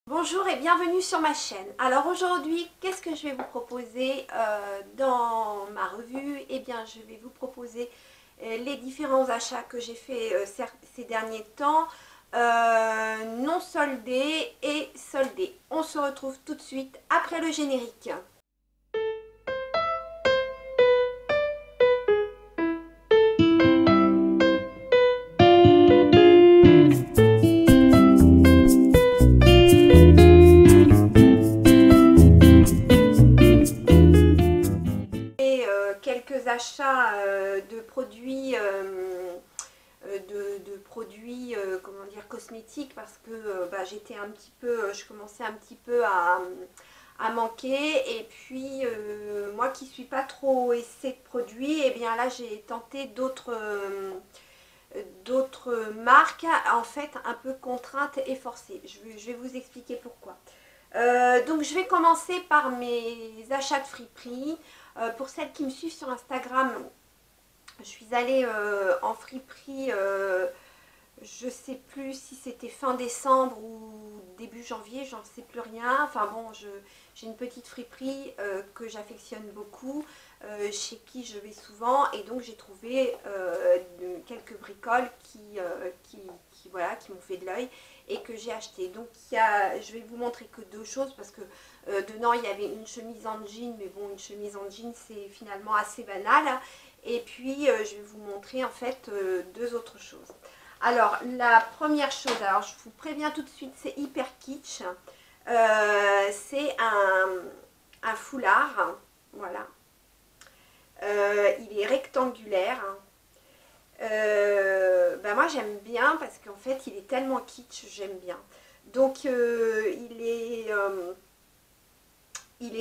Bonjour et bienvenue sur ma chaîne. Alors aujourd'hui, qu'est-ce que je vais vous proposer dans ma revue? Eh bien, je vais vous proposer les différents achats que j'ai fait ces derniers temps, non soldés et soldés. On se retrouve tout de suite après le générique. Quelques achats de produits comment dire, cosmétiques, parce que j'étais un petit peu, je commençais un petit peu à manquer. Et puis moi qui suis pas trop essai de produits, et bien là j'ai tenté d'autres marques, en fait un peu contraintes et forcées. Je vais vous expliquer pourquoi. Donc je vais commencer par mes achats de friperie. Pour celles qui me suivent sur Instagram, je suis allée en friperie, je sais plus si c'était fin décembre ou début janvier, j'en sais plus rien. Enfin bon, j'ai une petite friperie que j'affectionne beaucoup, chez qui je vais souvent, et donc j'ai trouvé quelques bricoles voilà, qui m'ont fait de l'œil et que j'ai acheté. Donc je vais vous montrer que deux choses, parce que dedans il y avait une chemise en jean, mais bon, une chemise en jean c'est finalement assez banal. Et puis je vais vous montrer en fait deux autres choses. Alors la première chose, alors je vous préviens tout de suite, c'est hyper kitsch. C'est un foulard, voilà. Il est rectangulaire. Moi j'aime bien parce qu'en fait il est tellement kitsch, j'aime bien. Donc il est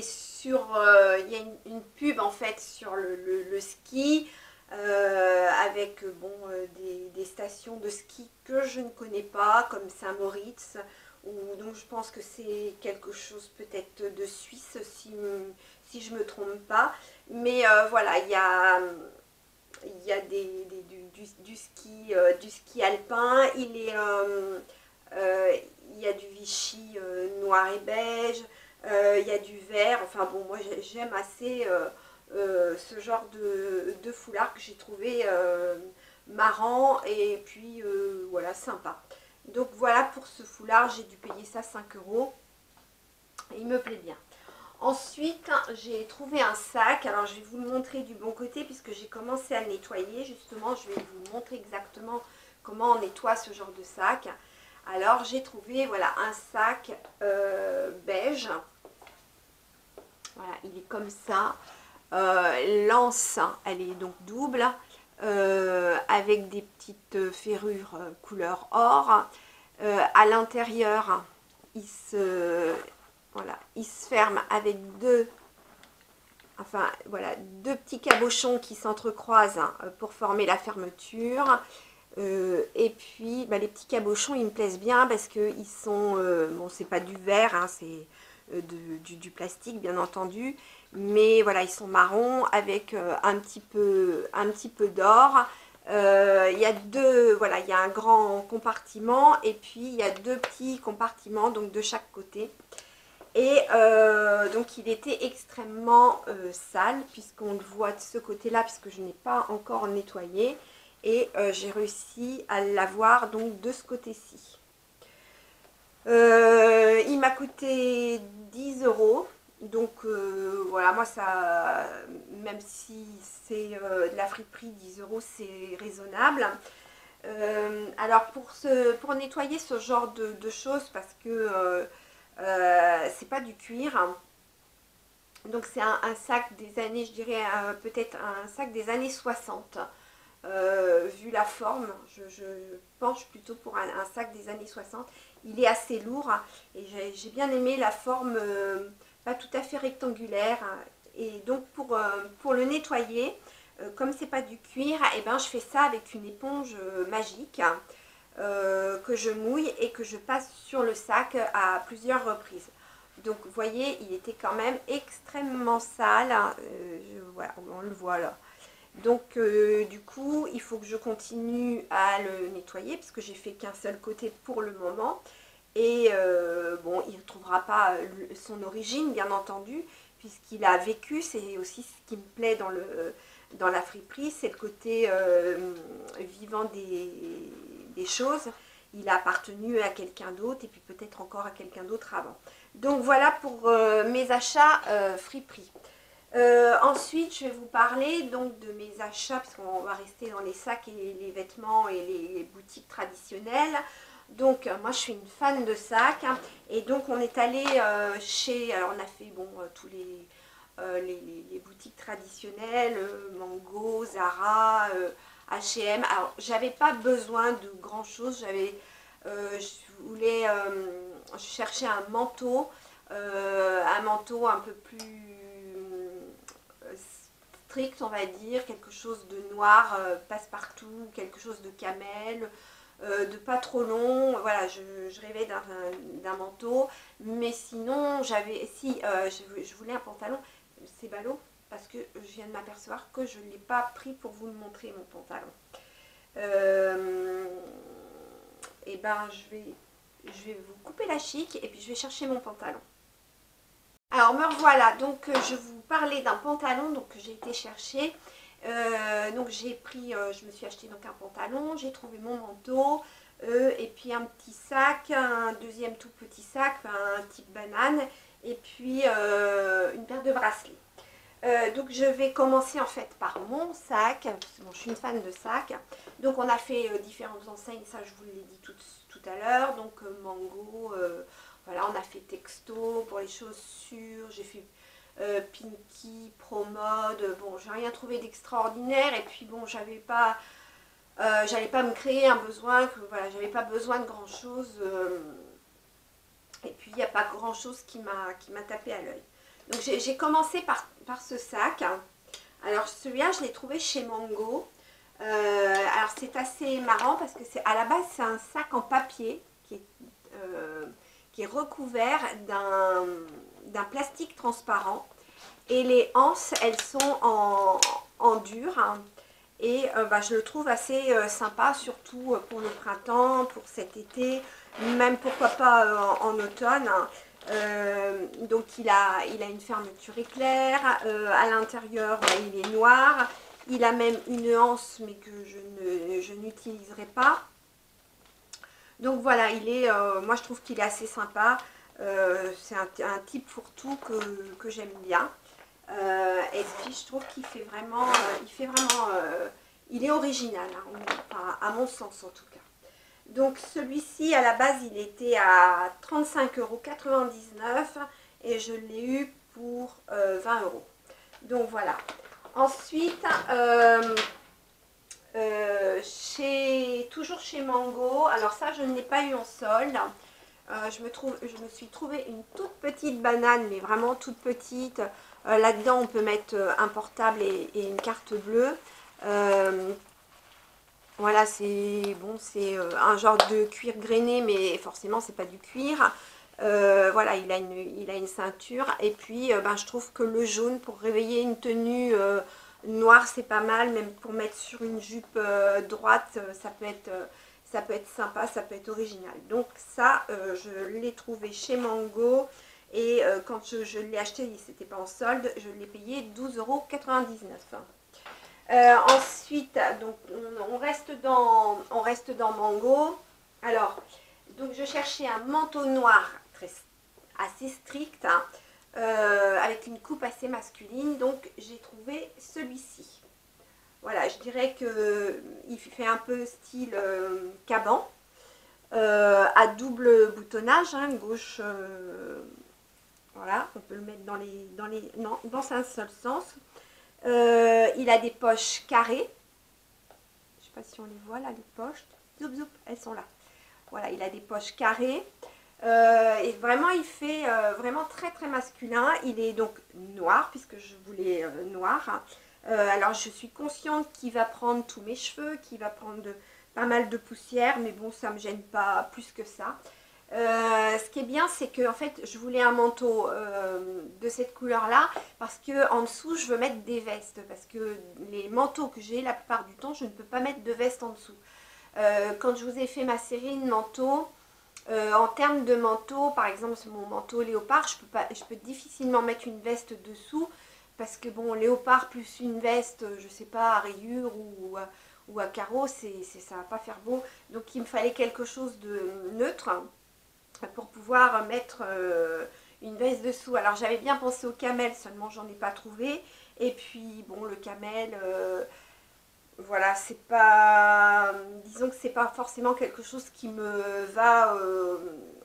sur, il y a une pub en fait sur le ski, avec des stations de ski que je ne connais pas, comme Saint-Moritz, donc je pense que c'est quelque chose peut-être de Suisse, si je ne me trompe pas. Mais voilà, il y a du ski alpin, il y a du Vichy noir et beige, il y a du vert. Enfin bon, moi j'aime assez ce genre de foulard que j'ai trouvé marrant et puis voilà, sympa. Donc voilà pour ce foulard, j'ai dû payer ça 5 euros. Il me plaît bien. Ensuite, j'ai trouvé un sac. Alors, je vais vous le montrer du bon côté puisque j'ai commencé à le nettoyer. Justement, je vais vous montrer exactement comment on nettoie ce genre de sac. Alors, j'ai trouvé, voilà, un sac beige. Voilà, il est comme ça. L'anse, elle est donc double, avec des petites ferrures couleur or. À l'intérieur, voilà, il se ferme avec deux petits cabochons qui s'entrecroisent pour former la fermeture. Et puis les petits cabochons, ils me plaisent bien parce que ils sont, bon, c'est pas du verre, hein, c'est du plastique bien entendu, mais voilà, ils sont marrons avec un petit peu d'or. Il y a voilà, il y a un grand compartiment et puis il y a deux petits compartiments, donc de chaque côté. Et donc il était extrêmement sale, puisqu'on le voit de ce côté-là, puisque je n'ai pas encore nettoyé. Et j'ai réussi à l'avoir donc de ce côté-ci. Il m'a coûté 10 euros. Donc voilà, moi ça, même si c'est de la friperie, 10 euros c'est raisonnable. Alors pour nettoyer ce genre de choses, parce que c'est pas du cuir, donc c'est un sac des années, je dirais peut-être un sac des années 60. Vu la forme, je penche plutôt pour un sac des années 60. Il est assez lourd et j'ai bien aimé la forme, pas tout à fait rectangulaire. Et donc pour le nettoyer, comme c'est pas du cuir, et ben je fais ça avec une éponge magique, que je mouille et que je passe sur le sac à plusieurs reprises. Donc vous voyez, il était quand même extrêmement sale, voilà, on le voit là. Donc du coup, il faut que je continue à le nettoyer parce que j'ai fait qu'un seul côté pour le moment. Et bon, il trouvera pas son origine, bien entendu, puisqu'il a vécu. C'est aussi ce qui me plaît dans la friperie, c'est le côté vivant des choses. Il a appartenu à quelqu'un d'autre et puis peut-être encore à quelqu'un d'autre avant. Donc voilà pour mes achats friperie. Ensuite, je vais vous parler donc de mes achats, parce qu'on va rester dans les sacs et les vêtements et les boutiques traditionnelles. Donc moi je suis une fan de sacs, hein, et donc on est allé alors on a fait bon tous les boutiques traditionnelles, Mango, Zara, H&M. Alors j'avais pas besoin de grand chose, je cherchais un manteau un peu plus strict, on va dire, quelque chose de noir, passe-partout, quelque chose de camel, de pas trop long. Voilà, je rêvais d'un manteau, mais sinon je voulais un pantalon. C'est ballot parce que je viens de m'apercevoir que je ne l'ai pas pris pour vous le montrer, mon pantalon. Et ben je vais vous couper la chic et puis je vais chercher mon pantalon. Alors me revoilà, donc je vous parlais d'un pantalon donc, que j'ai été chercher. Donc je me suis acheté donc un pantalon, j'ai trouvé mon manteau, et puis un petit sac, un deuxième tout petit sac, un type banane, et puis une paire de bracelets. Donc je vais commencer en fait par mon sac, parce que bon, je suis une fan de sacs. Donc on a fait différentes enseignes, ça je vous l'ai dit tout à l'heure, donc Mango, voilà, on a fait Texto pour les chaussures, j'ai fait Pinky, Promode. Bon, j'ai rien trouvé d'extraordinaire, et puis bon, j'allais pas me créer un besoin, voilà, j'avais pas besoin de grand chose, et puis il n'y a pas grand chose qui m'a tapé à l'œil. Donc j'ai commencé par ce sac. Alors celui-là je l'ai trouvé chez Mango. Alors c'est assez marrant parce que à la base c'est un sac en papier qui est recouvert d'un plastique transparent, et les anses elles sont en dur, hein, et je le trouve assez sympa, surtout pour le printemps, pour cet été, même pourquoi pas en automne. Donc il a une fermeture éclair, à l'intérieur il est noir, il a même une anse mais que je n'utiliserai pas. Donc voilà, moi je trouve qu'il est assez sympa, c'est un type fourre-tout que j'aime bien. Et puis je trouve qu'il fait vraiment, il est original, hein, à mon sens en tout cas. Donc celui-ci à la base il était à 35,99 € et je l'ai eu pour 20 €. Donc voilà. Ensuite, toujours chez Mango, alors ça je ne l'ai pas eu en solde. Je me suis trouvé une toute petite banane, mais vraiment toute petite. Là-dedans on peut mettre un portable et une carte bleue. Voilà, c'est bon, c'est un genre de cuir grainé, mais forcément c'est pas du cuir. Voilà, il a une ceinture, et puis je trouve que le jaune pour réveiller une tenue noire c'est pas mal, même pour mettre sur une jupe droite, ça peut être sympa, ça peut être original. Donc ça je l'ai trouvé chez Mango, et quand je l'ai acheté, c'était pas en solde, je l'ai payé 12,99 €. Ensuite, donc on reste dans Mango. Alors, donc je cherchais un manteau noir assez strict, hein, avec une coupe assez masculine. Donc j'ai trouvé celui-ci. Voilà, je dirais que il fait un peu style caban, à double boutonnage, hein, gauche. Voilà, on peut le mettre non, dans un seul sens. Il a des poches carrées. Je ne sais pas si on les voit là, les poches. Zoup, zoup, elles sont là. Voilà, il a des poches carrées. Et vraiment, il fait vraiment très très masculin. Il est donc noir, puisque je voulais noir. Alors, je suis consciente qu'il va prendre tous mes cheveux, qu'il va prendre pas mal de poussière. Mais bon, ça ne me gêne pas plus que ça. Ce qui est bien, c'est que en fait je voulais un manteau de cette couleur là, parce que en dessous je veux mettre des vestes, parce que les manteaux que j'ai la plupart du temps je ne peux pas mettre de veste en dessous. Quand je vous ai fait ma série de manteaux, En termes de manteau, par exemple, c'est mon manteau léopard, je peux difficilement mettre une veste dessous parce que bon, léopard plus une veste, je sais pas, à rayures ou à carreaux, ça va pas faire beau. Donc il me fallait quelque chose de neutre pour pouvoir mettre une veste dessous. Alors j'avais bien pensé au camel, seulement j'en ai pas trouvé. Et puis bon, le camel, voilà, c'est pas, disons que c'est pas forcément quelque chose qui me va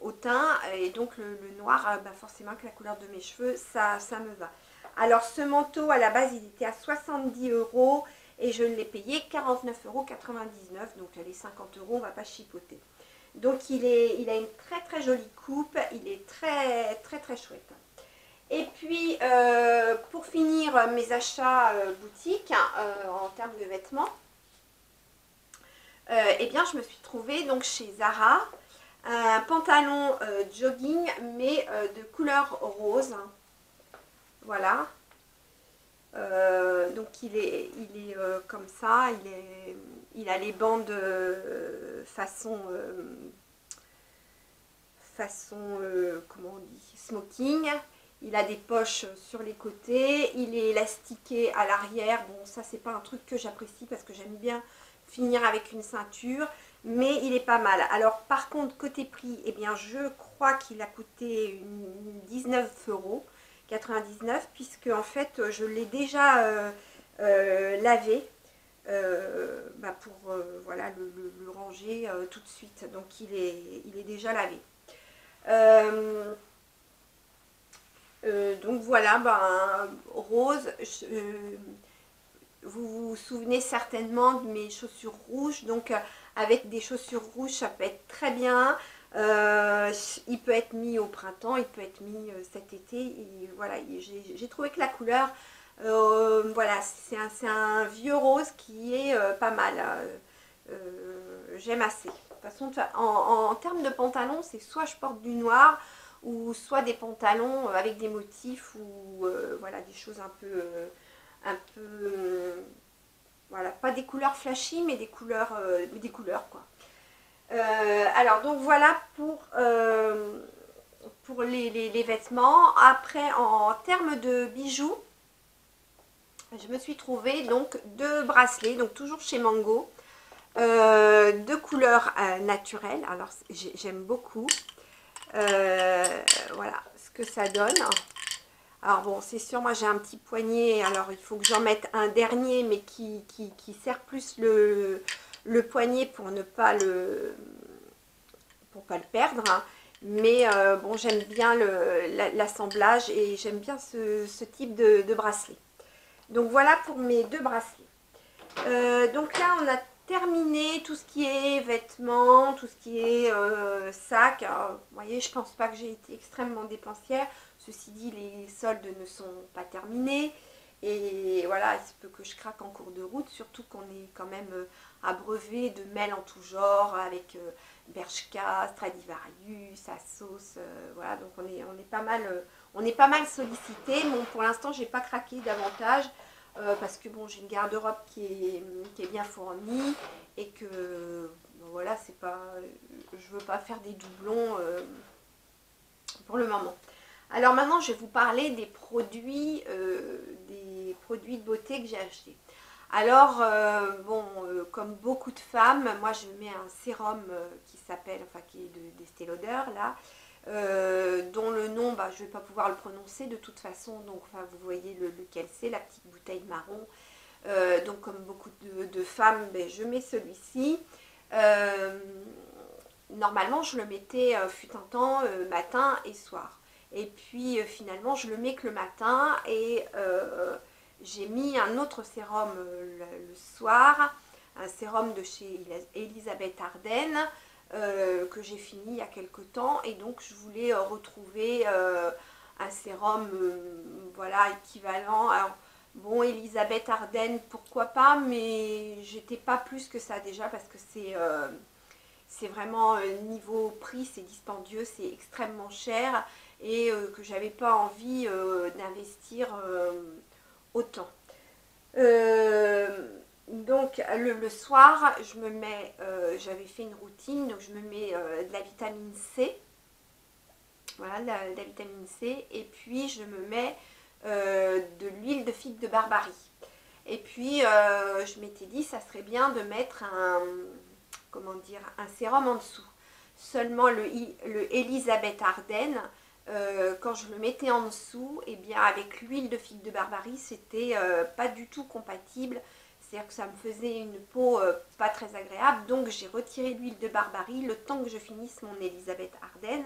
au teint, et donc le noir, bah forcément que la couleur de mes cheveux, ça me va. Alors ce manteau à la base il était à 70 euros et je l'ai payé 49,99 €, donc les 50 euros on va pas chipoter. Donc il a une très très jolie coupe, il est très très très chouette. Et puis, pour finir mes achats boutique en termes de vêtements, eh bien, je me suis trouvée donc chez Zara un pantalon jogging, mais de couleur rose. Voilà. Donc, il est comme ça. Il a les bandes façon comment on dit, smoking. Il a des poches sur les côtés, il est élastiqué à l'arrière. Bon, ça c'est pas un truc que j'apprécie parce que j'aime bien finir avec une ceinture, mais il est pas mal. Alors par contre côté prix, eh bien je crois qu'il a coûté 19,99 € puisque en fait je l'ai déjà lavé pour voilà, le ranger tout de suite. Donc il est déjà lavé. Donc voilà, rose, vous vous souvenez certainement de mes chaussures rouges, donc avec des chaussures rouges ça peut être très bien. Il peut être mis au printemps, il peut être mis cet été, et voilà, j'ai trouvé que la couleur, voilà, c'est un vieux rose qui est pas mal. J'aime assez. De toute façon, en termes de pantalon, c'est soit je porte du noir, ou soit des pantalons avec des motifs, ou voilà, des choses un peu voilà, pas des couleurs flashy, mais des couleurs quoi. Alors donc voilà pour les vêtements. Après, en termes de bijoux, je me suis trouvée donc deux bracelets, donc toujours chez Mango, de couleurs naturelles. Alors j'aime beaucoup. Voilà ce que ça donne. Alors bon, c'est sûr, moi j'ai un petit poignet, alors il faut que j'en mette un dernier, mais qui sert plus le poignet pour ne pas le perdre, hein. Mais bon, j'aime bien l'assemblage et j'aime bien ce type de bracelet. Donc voilà pour mes deux bracelets. Donc là on a terminé tout ce qui est vêtements, tout ce qui est sac. Alors, vous voyez, je pense pas que j'ai été extrêmement dépensière. Ceci dit, les soldes ne sont pas terminés. Et voilà, il se peut que je craque en cours de route, surtout qu'on est quand même abreuvé de mails en tout genre avec Bershka, Stradivarius, Asos, voilà, donc on est pas mal sollicité. Bon, pour l'instant, j'ai pas craqué davantage. Parce que bon, j'ai une garde-robe qui est bien fournie et que voilà, c'est pas, je veux pas faire des doublons pour le moment. Alors maintenant, je vais vous parler des produits de beauté que j'ai achetés. Alors bon, comme beaucoup de femmes, moi je mets un sérum qui s'appelle, enfin qui est d'Estée Lauder là. Dont le nom, je ne vais pas pouvoir le prononcer de toute façon, donc enfin, vous voyez lequel c'est, la petite bouteille marron. Donc comme beaucoup de femmes, je mets celui-ci. Normalement je le mettais fut un temps matin et soir. Et puis finalement je le mets que le matin, et j'ai mis un autre sérum le soir, un sérum de chez Elisabeth Arden. Que j'ai fini il y a quelque temps, et donc je voulais retrouver un sérum voilà, équivalent. Alors bon, Elisabeth Arden pourquoi pas, mais j'étais pas plus que ça déjà, parce que c'est vraiment niveau prix, c'est dispendieux, c'est extrêmement cher, et que j'avais pas envie d'investir autant. Donc le soir, je me mets, j'avais fait une routine, donc je me mets de la vitamine C, voilà, de la vitamine C, et puis je me mets de l'huile de figue de Barbarie. Et puis je m'étais dit, ça serait bien de mettre comment dire, un sérum en dessous. Seulement le Elisabeth Arden, quand je le mettais en dessous, et bien avec l'huile de figue de Barbarie, c'était pas du tout compatible. C'est-à-dire que ça me faisait une peau pas très agréable. Donc j'ai retiré l'huile de Barbarie le temps que je finisse mon Elisabeth Arden.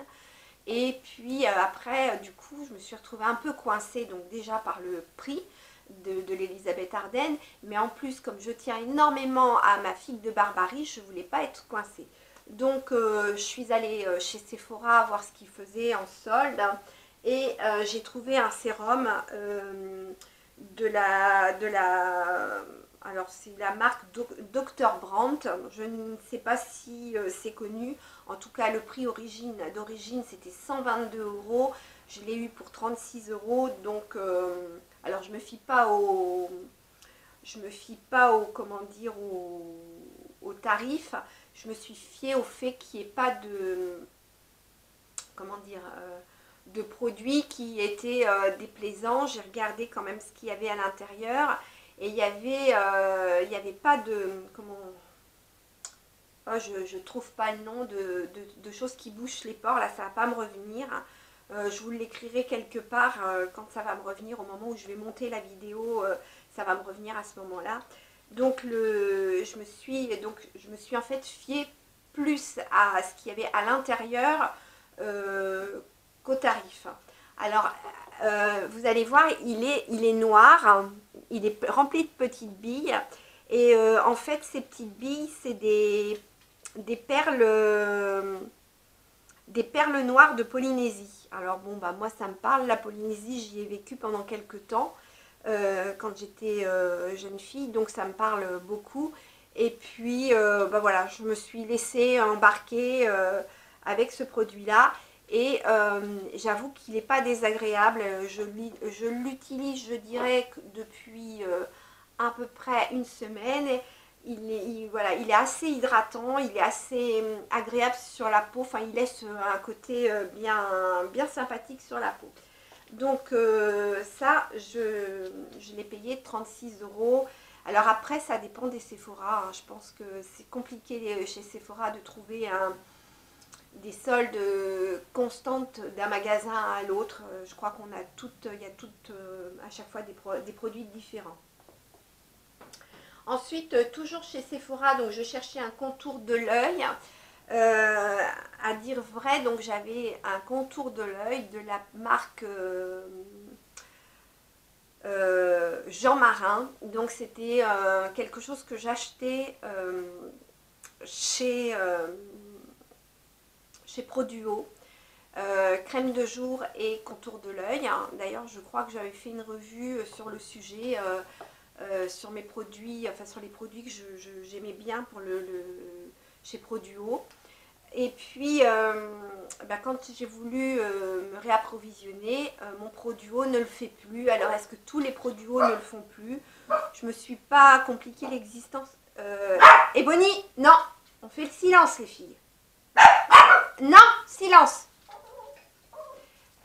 Et puis après, du coup, je me suis retrouvée un peu coincée, donc déjà par le prix de l'Elisabeth Arden, mais en plus, comme je tiens énormément à ma figue de Barbarie, je ne voulais pas être coincée. Donc je suis allée chez Sephora voir ce qu'ils faisaient en solde, et j'ai trouvé un sérum alors c'est la marque Dr Brandt. Je ne sais pas si c'est connu. En tout cas, le prix d'origine c'était 122 €. Je l'ai eu pour 36 €. Donc, alors je me fie pas comment dire, au tarif. Je me suis fiée au fait qu'il n'y ait pas de, comment dire, de produits qui étaient déplaisants. J'ai regardé quand même ce qu'il y avait à l'intérieur. Et il y avait pas de, comment, oh, je trouve pas le nom de choses qui bouchent les pores, là ça va pas me revenir. Je vous l'écrirai quelque part quand ça va me revenir, au moment où je vais monter la vidéo, ça va me revenir à ce moment-là. Donc je me suis en fait fiée plus à ce qu'il y avait à l'intérieur qu'au tarif. Alors vous allez voir, il est noir, hein, il est rempli de petites billes, et en fait ces petites billes c'est des perles noires de Polynésie. Alors bon, bah moi ça me parle, la Polynésie, j'y ai vécu pendant quelques temps quand j'étais jeune fille, donc ça me parle beaucoup. Et puis bah voilà, je me suis laissée embarquer avec ce produit-là. Et j'avoue qu'il n'est pas désagréable. Je l'utilise, je dirais, depuis à peu près une semaine. Voilà, il est assez hydratant, il est assez agréable sur la peau. Enfin, il laisse un côté bien sympathique sur la peau. Donc ça, je l'ai payé 36 €. Alors après, ça dépend des Sephora, hein. Je pense que c'est compliqué chez Sephora de trouver des soldes constantes d'un magasin à l'autre. Je crois qu'on a il y a à chaque fois des produits différents. Ensuite, toujours chez Sephora, donc je cherchais un contour de l'œil. À dire vrai, donc j'avais un contour de l'œil de la marque Jean Marin. Donc c'était quelque chose que j'achetais chez Produo. Crème de jour et contour de l'œil. D'ailleurs, je crois que j'avais fait une revue sur le sujet, sur mes produits, enfin sur les produits que j'aimais bien pour chez Produo. Et puis, bah, quand j'ai voulu me réapprovisionner, mon Produo ne le fait plus. Alors, est-ce que tous les Produo ne le font plus? Je me suis pas compliqué l'existence. Et Bonnie, non, on fait le silence, les filles. Non, silence.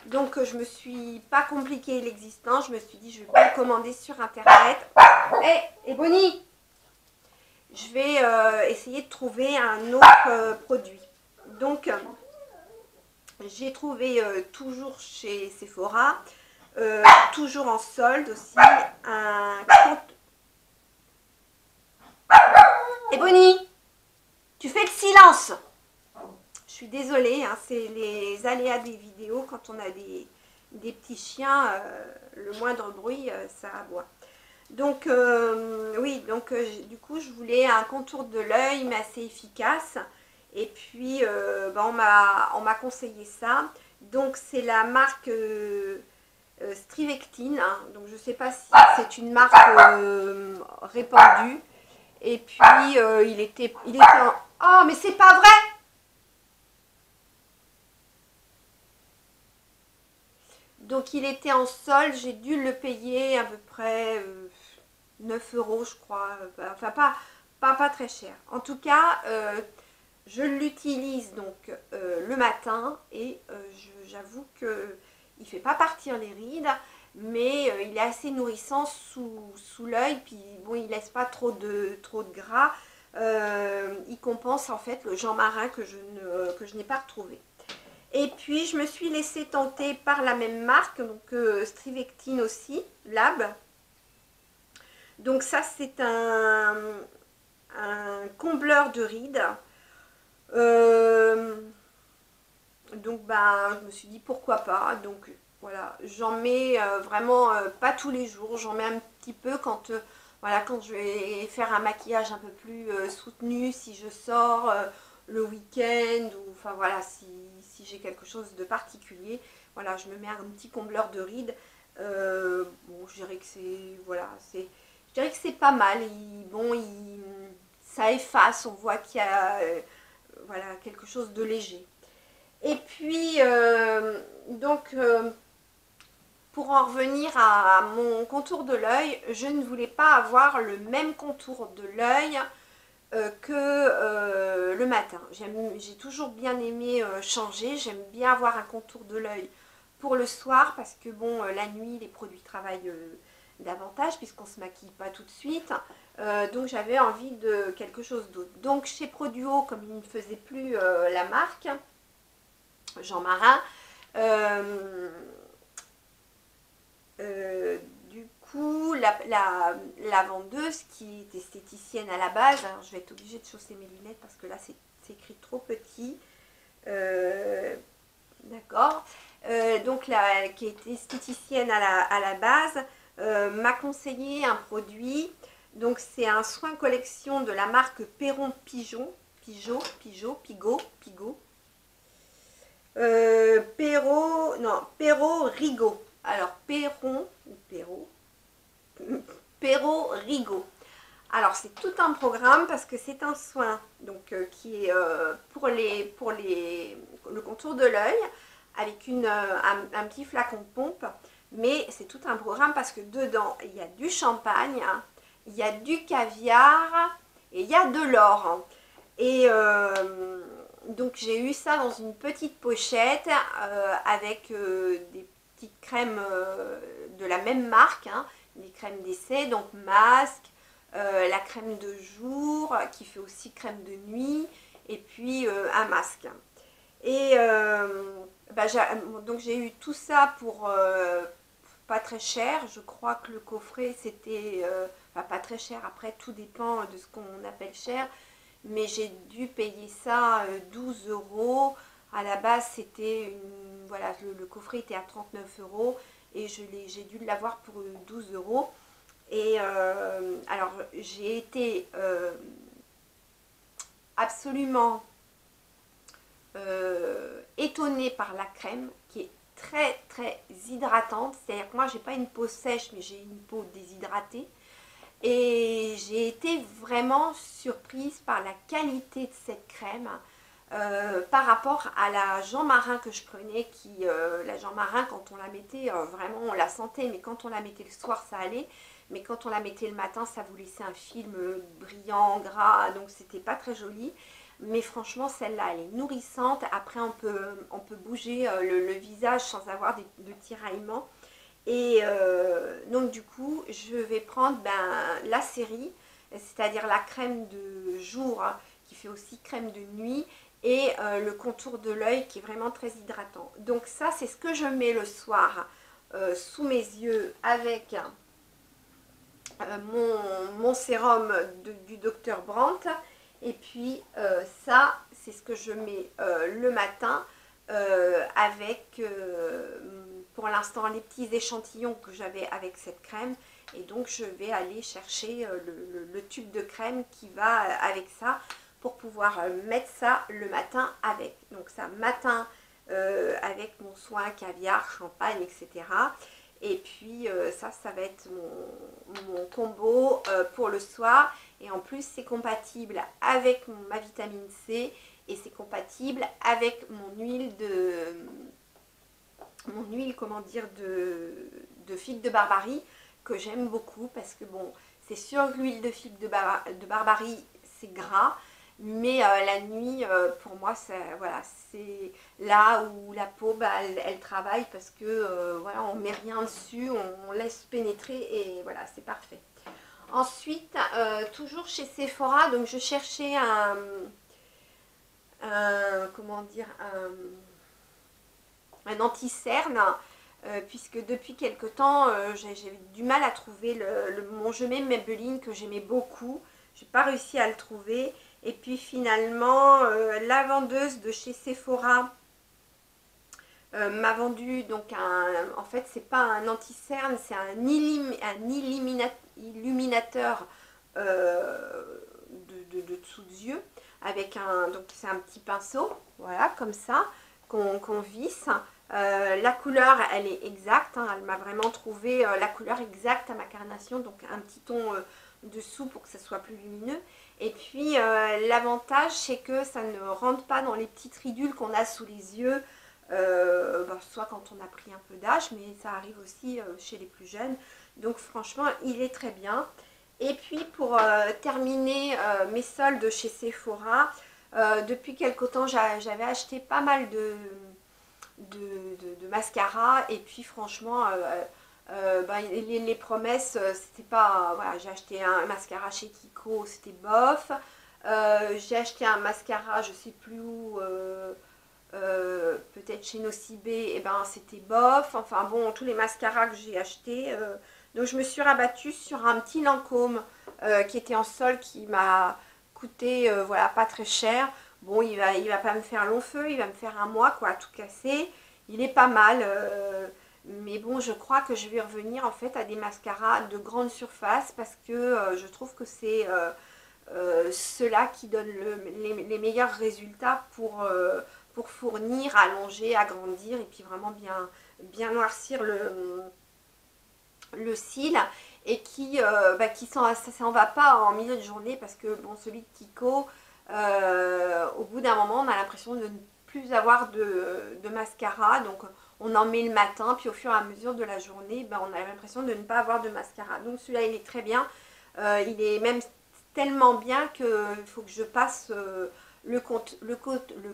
Donc je me suis pas compliqué l'existence, je me suis dit je vais pas le commander sur internet. Et Bonnie, je vais essayer de trouver un autre produit. Donc j'ai trouvé toujours chez Sephora, toujours en solde aussi, Et Bonnie, tu fais le silence. Je suis désolée, hein, c'est les aléas des vidéos. Quand on a des petits chiens, le moindre bruit, ça aboie. Donc, oui, donc du coup, je voulais un contour de l'œil, mais assez efficace. Et puis, bah, on m'a conseillé ça. Donc, c'est la marque Strivectine. Hein. Donc, je ne sais pas si c'est une marque répandue. Et puis, il était en... Oh, mais c'est pas vrai! Donc il était en solde, j'ai dû le payer à peu près 9 euros je crois, enfin pas très cher. En tout cas, je l'utilise donc le matin et j'avoue que il fait pas partir les rides, mais il est assez nourrissant sous l'œil, puis bon, il laisse pas trop de gras. Il compense en fait le Jean Marin que je n'ai pas retrouvé. Et puis je me suis laissée tenter par la même marque, donc Strivectine aussi, Lab. Donc ça c'est un combleur de rides. Donc bah je me suis dit pourquoi pas. Donc voilà, j'en mets vraiment pas tous les jours, j'en mets un petit peu quand voilà, quand je vais faire un maquillage un peu plus soutenu, si je sors le week-end, ou enfin voilà, si j'ai quelque chose de particulier, voilà, je me mets un petit combleur de rides. Bon, je dirais que c'est voilà, je dirais que c'est pas mal. Ça efface, on voit qu'il y a voilà, quelque chose de léger. Et puis donc pour en revenir à mon contour de l'œil, je ne voulais pas avoir le même contour de l'œil que le matin. J'ai toujours bien aimé changer, j'aime bien avoir un contour de l'œil pour le soir parce que bon, la nuit, les produits travaillent davantage puisqu'on ne se maquille pas tout de suite. Donc j'avais envie de quelque chose d'autre. Donc chez Produo, comme il ne faisait plus la marque, Jean Marin, du coup, la vendeuse qui est esthéticienne à la base, alors je vais être obligée de chausser mes lunettes parce que là c'est écrit trop petit, d'accord, donc qui est esthéticienne à la base, m'a conseillé un produit, donc c'est un soin collection de la marque Perron Pigot, Perro Rigaud. Alors, Perron ou Perro Rigaud. Alors, c'est tout un programme parce que c'est un soin donc, qui est pour le contour de l'œil avec un petit flacon pompe. Mais c'est tout un programme parce que dedans, il y a du champagne, hein, il y a du caviar et il y a de l'or. Et donc j'ai eu ça dans une petite pochette avec des petites crèmes de la même marque, hein, des crèmes d'essai, donc masque, la crème de jour qui fait aussi crème de nuit et puis un masque. Et bah, donc j'ai eu tout ça pour pas très cher. Je crois que le coffret c'était pas très cher, après tout dépend de ce qu'on appelle cher, mais j'ai dû payer ça 12 euros. À la base, c'était voilà, le coffret était à 39 euros et j'ai dû l'avoir pour 12 euros. Et alors, j'ai été absolument étonnée par la crème qui est très très hydratante. C'est-à-dire que moi, j'ai pas une peau sèche, mais j'ai une peau déshydratée. Et j'ai été vraiment surprise par la qualité de cette crème par rapport à la Jean Marin que je prenais, la Jean Marin quand on la mettait, vraiment on la sentait, mais quand on la mettait le soir ça allait, mais quand on la mettait le matin ça vous laissait un film brillant, gras, donc c'était pas très joli. Mais franchement celle-là elle est nourrissante, après on peut bouger le visage sans avoir de tiraillements. Et donc du coup, je vais prendre la série, c'est-à-dire la crème de jour, hein, qui fait aussi crème de nuit, et le contour de l'œil qui est vraiment très hydratant. Donc ça, c'est ce que je mets le soir sous mes yeux avec mon sérum du Dr Brandt. Et puis ça, c'est ce que je mets le matin avec pour l'instant les petits échantillons que j'avais avec cette crème. Et donc je vais aller chercher le tube de crème qui va avec ça pour pouvoir mettre ça le matin avec. Donc ça matin avec mon soin caviar, champagne, etc. Et puis ça va être mon combo pour le soir. Et en plus c'est compatible avec ma vitamine C et c'est compatible avec mon huile comment dire, de figue de Barbarie que j'aime beaucoup parce que bon, c'est sûr que l'huile de figue de Barbarie, c'est gras. Mais la nuit, pour moi, voilà, c'est là où la peau, bah, elle travaille parce que voilà, on met rien dessus, on laisse pénétrer et voilà, c'est parfait. Ensuite, toujours chez Sephora, donc je cherchais comment dire, un anti-cerne, puisque depuis quelque temps, j'ai du mal à trouver mon Jemai Maybelline que j'aimais beaucoup. J'ai pas réussi à le trouver. Et puis finalement, la vendeuse de chez Sephora m'a vendu donc en fait c'est pas un anti-cerne, c'est un illuminateur de dessous de yeux avec donc c'est un petit pinceau, voilà comme ça qu'on visse. La couleur elle est exacte, hein, elle m'a vraiment trouvé la couleur exacte à ma carnation, donc un petit ton dessous pour que ça soit plus lumineux. Et puis l'avantage c'est que ça ne rentre pas dans les petites ridules qu'on a sous les yeux, soit quand on a pris un peu d'âge, mais ça arrive aussi chez les plus jeunes. Donc franchement il est très bien. Et puis pour terminer mes soldes chez Sephora, depuis quelque temps j'avais acheté pas mal de mascara, et puis franchement les promesses c'était pas, voilà, j'ai acheté un mascara chez Kiko, c'était bof. J'ai acheté un mascara je sais plus où, peut-être chez Nocibé, et ben c'était bof. Enfin bon, tous les mascaras que j'ai achetés, donc je me suis rabattue sur un petit Lancôme qui était en solde, qui m'a coûté voilà, pas très cher. Bon, il va pas me faire long feu, il va me faire un mois quoi, tout casser. Il est pas mal, mais bon, je crois que je vais revenir en fait à des mascaras de grande surface, parce que je trouve que c'est ceux-là qui donnent les meilleurs résultats pour fournir, allonger, agrandir et puis vraiment bien noircir le cil, et qui ça s'en va pas en milieu de journée, parce que bon, celui de Kiko, au bout d'un moment on a l'impression de ne plus avoir de mascara, donc on en met le matin, puis au fur et à mesure de la journée, ben, on a l'impression de ne pas avoir de mascara. Donc celui-là il est très bien, il est même tellement bien qu'il faut que je passe le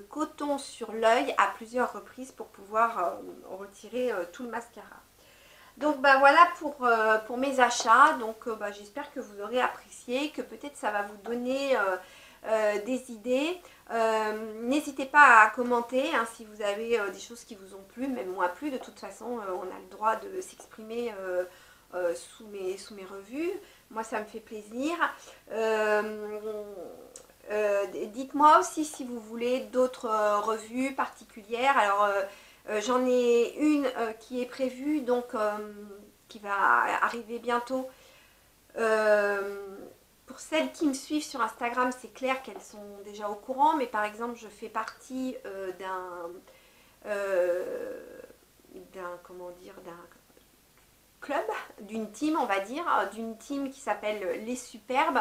coton sur l'œil à plusieurs reprises pour pouvoir retirer tout le mascara. Donc bah voilà pour mes achats. Donc j'espère que vous aurez apprécié, que peut-être ça va vous donner des idées. N'hésitez pas à commenter hein, si vous avez des choses qui vous ont plu, même moi plu. De toute façon, on a le droit de s'exprimer sous mes revues. Moi, ça me fait plaisir. Dites-moi aussi si vous voulez d'autres revues particulières. Alors, j'en ai une qui est prévue, donc qui va arriver bientôt. Pour celles qui me suivent sur Instagram, c'est clair qu'elles sont déjà au courant, mais par exemple, je fais partie comment dire, d'un club, d'une team, on va dire, d'une team qui s'appelle Les Superbes.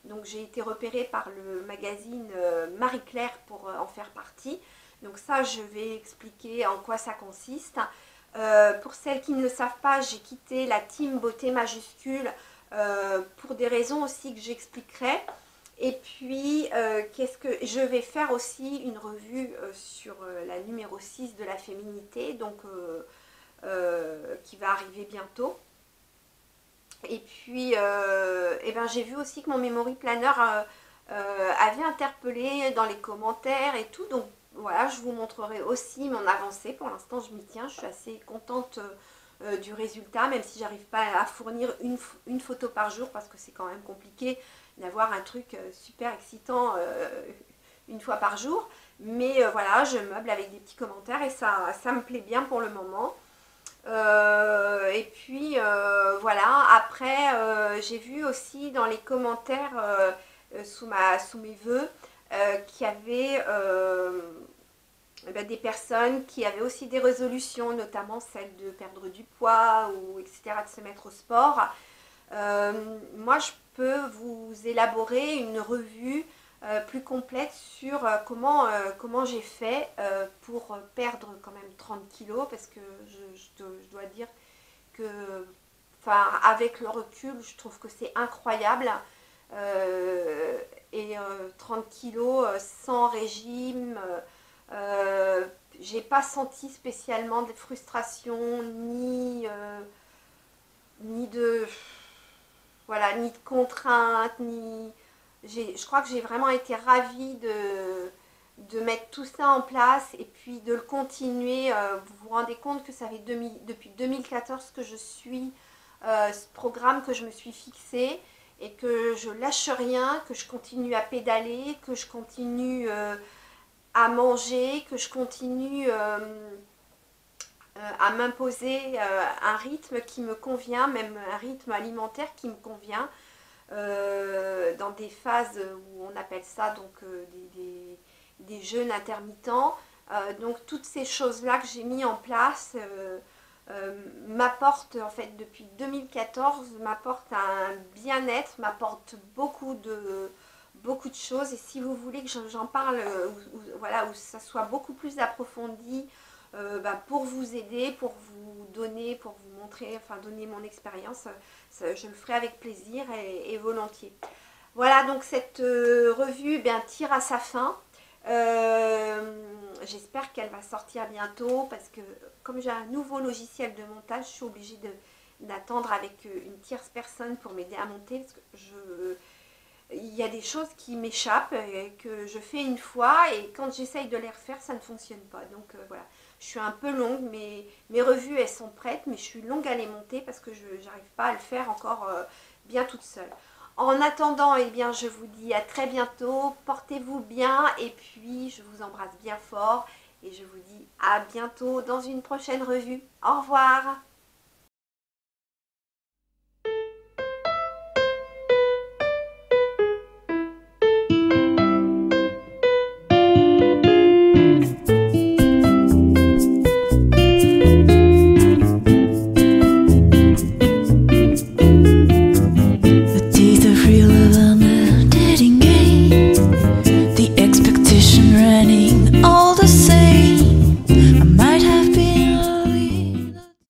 Donc j'ai été repérée par le magazine Marie-Claire pour en faire partie. Donc ça, je vais expliquer en quoi ça consiste. Pour celles qui ne le savent pas, j'ai quitté la team beauté majuscule pour des raisons aussi que j'expliquerai. Et puis, qu'est-ce que je vais faire aussi une revue sur la numéro 6 de la féminité, donc qui va arriver bientôt. Et puis, j'ai vu aussi que mon memory planner avait interpellé dans les commentaires et tout. Donc voilà, je vous montrerai aussi mon avancée. Pour l'instant, je m'y tiens. Je suis assez contente du résultat, même si j'arrive pas à fournir une photo par jour, parce que c'est quand même compliqué d'avoir un truc super excitant une fois par jour. Mais voilà, je meuble avec des petits commentaires et ça me plaît bien pour le moment. Et puis voilà, après j'ai vu aussi dans les commentaires sous mes vœux qu'il y avait des personnes qui avaient aussi des résolutions, notamment celle de perdre du poids ou etc., de se mettre au sport. Moi je peux vous élaborer une revue plus complète sur comment j'ai fait pour perdre quand même 30 kilos, parce que je dois dire que enfin avec le recul, je trouve que c'est incroyable. Et 30 kilos sans régime, j'ai pas senti spécialement de frustration ni de voilà, ni de contraintes, je crois que j'ai vraiment été ravie de mettre tout ça en place et puis de le continuer. Vous vous rendez compte que ça fait depuis 2014 que je suis ce programme que je me suis fixé et que je lâche rien, que je continue à pédaler, que je continue à manger, que je continue à m'imposer un rythme qui me convient, même un rythme alimentaire qui me convient, dans des phases où on appelle ça donc des jeûnes intermittents. Donc toutes ces choses-là que j'ai mis en place m'apportent en fait depuis 2014, m'apportent un bien-être, m'apportent beaucoup de choses. Et si vous voulez que j'en parle, voilà, où ça soit beaucoup plus approfondi, pour vous aider, pour vous donner, pour vous montrer, enfin donner mon expérience, je le ferai avec plaisir et volontiers. Voilà, donc cette revue tire à sa fin. J'espère qu'elle va sortir bientôt parce que comme j'ai un nouveau logiciel de montage, je suis obligée d'attendre avec une tierce personne pour m'aider à monter parce que il y a des choses qui m'échappent et que je fais une fois et quand j'essaye de les refaire, ça ne fonctionne pas. Donc voilà, je suis un peu longue, mes revues elles sont prêtes, mais je suis longue à les monter parce que je n'arrive pas à le faire encore bien toute seule. En attendant, eh bien, je vous dis à très bientôt, portez-vous bien et puis je vous embrasse bien fort et je vous dis à bientôt dans une prochaine revue. Au revoir!